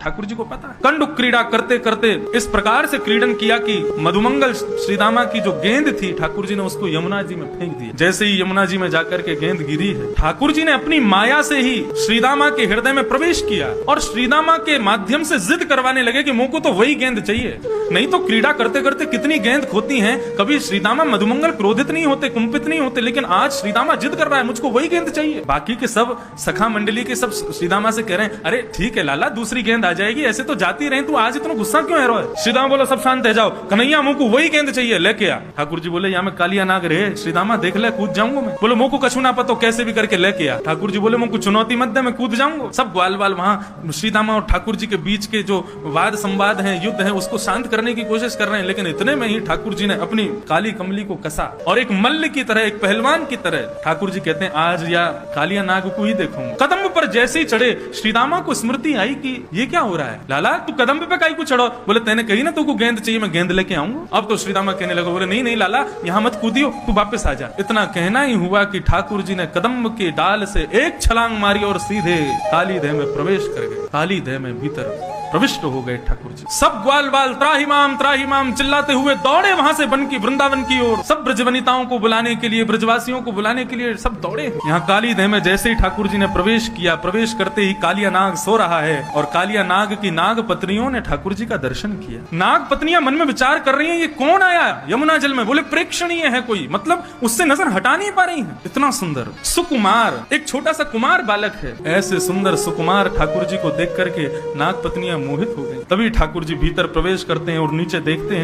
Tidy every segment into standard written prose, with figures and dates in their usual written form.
ठाकुर जी को पता है। कंडुक क्रीड़ा करते करते इस प्रकार से क्रीडन किया कि मधुमंगल श्रीदामा की जो गेंद थी ठाकुर जी ने उसको यमुना जी में फेंक दिया। जैसे ही यमुना जी में जाकर के गेंद गिरी है, ठाकुर जी ने अपनी माया से ही श्रीदामा के हृदय में प्रवेश किया और श्रीदामा के माध्यम से जिद करवाने लगे कि मुझको तो वही गेंद चाहिए। नहीं तो क्रीड़ा करते करते कितनी गेंद खोती हैं, कभी श्रीदामा मधुमंगल क्रोधित नहीं होते, कुंपित नहीं होते, लेकिन आज श्रीदामा जिद कर रहा है मुझको वही गेंद चाहिए। बाकी के सब सखा मंडली के सब श्रीदामा से कह रहे हैं अरे ठीक है लाला दूसरी गेंद आ जाएगी, ऐसे तो जाती रहे, तू आज इतना गुस्सा क्यों है? श्रीदामा बोला सब शांत है जाओ, कन्हैया मुझको वही गेंद चाहिए लेके आ। ठाकुर जी बोले यहाँ में कालिया नाग रहे, श्रीदामा देख ले कूद जाऊंगा मैं। बोलो मुझको कछु ना पता कैसे भी करके लेके आ। ठाकुर जी बोले मुझको चुनौती मत दे, मैं कूद जाऊंगा। सब ग्वाल बाल वहां श्रीदामा और ठाकुर जी के बीच के जो वाद संवाद है, युद्ध है, उसको शांत करने की कोशिश कर रहे हैं। लेकिन इतने में ही ठाकुर जी ने अपनी काली कमली को कसा और एक मल्ल की तरह, एक पहलवान की तरह ठाकुर जी कहते हैं आज या कालिया नाग को ही देखूंगा। कदम पर जैसे ही चढ़े श्रीदामा को स्मृति आई कि ये क्या हो रहा है, लाला तू कदम पे काई को चढ़ो? बोले तेने कही ना तुमको गेंद चाहिए, मैं गेंद लेके आऊंगा। अब तो श्रीदामा कहने लगा, बोले नहीं नहीं लाला यहाँ मत कूदियो, तू वापस आ जा। इतना कहना ही हुआ कि ठाकुर जी ने कदम के डाल से एक छलांग मारी और सीधे काली देह में प्रवेश कर गए। काली देह में भीतर प्रविष्ट हो गए ठाकुर जी। सब ग्वाल बाल त्राहिमाम चिल्लाते हुए दौड़े वहां से बन की वृंदावन की ओर। सब ब्रजवनिताओं को बुलाने के लिए, ब्रजवासियों को बुलाने के लिए सब दौड़े। यहाँ काली देह में जैसे ही ठाकुर जी ने प्रवेश किया, प्रवेश करते ही कालिया नाग सो रहा है और कालिया नाग की नाग पत्नियों ने ठाकुर जी का दर्शन किया। नाग पत्नियां मन में विचार कर रही हैं ये कौन आया यमुना जल में? बोले प्रेक्षणीय है कोई, मतलब उससे नजर हटा नहीं पा रही है। इतना सुंदर सुकुमार, एक छोटा सा कुमार बालक है। ऐसे सुंदर सुकुमार ठाकुर जी को देख करके नाग पत्नियां मोहित हो गई। तभी ठाकुर जी भीतर प्रवेश करते हैं और नीचे देखते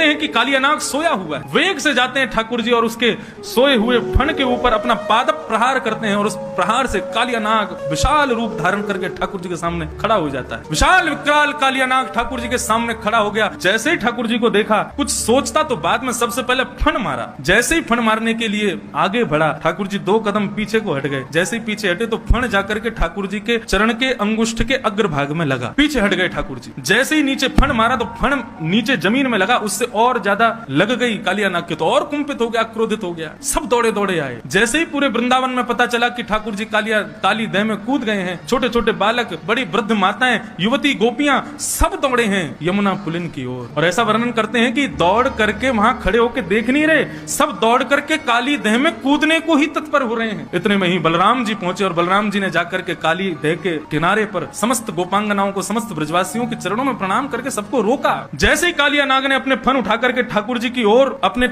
हैं कि कालिया नाग सोया हुआ है। वेग से जाते हैं ठाकुर जी और उसके सोए हुए फण के ऊपर अपना पाद प्रहार करते हैं और उस प्रहार से कालिया नाग विशाल रूप धारण करके ठाकुर जी के सामने खड़ा हो जाता है। विशाल विकराल कालिया नाग ठाकुर जी के सामने खड़ा हो गया। जैसे ही ठाकुर जी को देखा, कुछ सोचता तो बाद में सबसे पहले फण मारा। जैसे ही फण मारने के लिए आगे बढ़ा, ठाकुर जी 2 कदम पीछे को हट गए। जैसे ही पीछे हटे तो फण जाकर के ठाकुर जी के चरण के अंगुष्ठ के अग्रभाग में लगा। पीछे हट गए ठाकुर जी। जैसे ही नीचे फण मारा तो फण नीचे जमीन में लगा, उससे और ज्यादा लग गई कालिया नाग के, तो और कुंपित हो गया, क्रोधित हो गया। सब दौड़े दौड़े आए। जैसे ही पूरे वृंदावन में पता चला कि ठाकुर जी काली देह में कूद गए हैं, छोटे छोटे बालक, बड़ी वृद्ध माताएं, युवती, गोपियां सब दौड़े हैं यमुना पुलिन की ओर। और ऐसा वर्णन करते हैं कि दौड़ करके वहां खड़े होकर देख नहीं रहे, सब दौड़ करके काली देह में कूदने को ही तत्पर हो रहे हैं। इतने में ही बलराम जी पहुंचे और बलराम जी ने जाकर के काली देह के किनारे पर समस्त गोपांगनाओं को, समस्त ब्रजवासियों के चरणों में प्रणाम करके सबको रोका। जैसे ही कालिया नाग ने अपने फन उठा करके ठाकुर जी की ओर अपने